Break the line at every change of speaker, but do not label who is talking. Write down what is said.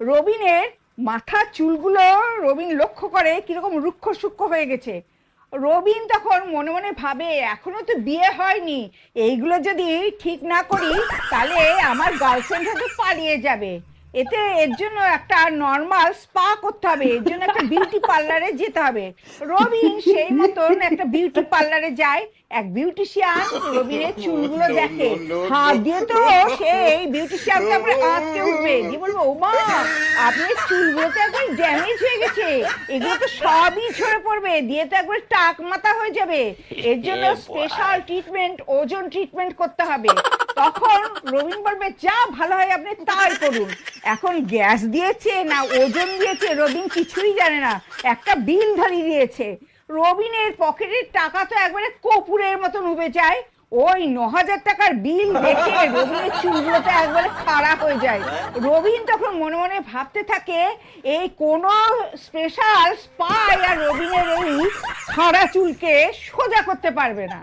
রবিনের মাথার চুলগুলো রবিন লক্ষ্য করে কিরকম রুক্ষ সূক্ষ্ম হয়ে গেছে। রবিন তখন মনে মনে ভাবে এখনো তো বিয়ে হয়নি, এইগুলো যদি ঠিক না করি তাহলে আমার গার্লফ্রেন্ড হয়তো পালিয়ে যাবে। এর জন্য একটা নর্মাল স্পা করতে হবে, এর জন্য একটা বিউটি পার্লারে যেতে হবে। রবিন সেই মতন একটা বিউটি পার্লারে যায়। এক বিউটিশিয়ান রবিনের চুলগুলো দেখে, হাত দিয়ে তো সেই বিউটিশিয়ানকে আমরা আটকে উঠবে, দিয়ে বলবো ওমা আপনার চুলগুলো তো একবার ড্যামেজ হয়ে গেছে, এগুলো তো সবই ঝরে পড়বে, দিয়ে তো একবার টাক মাথা হয়ে যাবে, এর জন্য স্পেশাল ট্রিটমেন্ট, ওজন ট্রিটমেন্ট করতে হবে। তখন রবিন বলবে যা ভালো হয় আপনি তাই করুন। এখন গ্যাস দিয়েছে না ওজন দিয়েছে রবিন কিছুই জানে না, একটা বিল ধরিয়ে দিয়েছে। রবিনের পকেটের টাকা তো একবারে কপুরের মতন উবে যায়। ওই 9,000 টাকার বিল দেখে রবিনের চুলগুলো তো একবারে খাড়া হয়ে যায়। রবিন তখন মনে মনে ভাবতে থাকে এই কোন স্পেশাল স্পা আর রবিনের এই খাড়া চুলকে সোজা করতে পারবে না।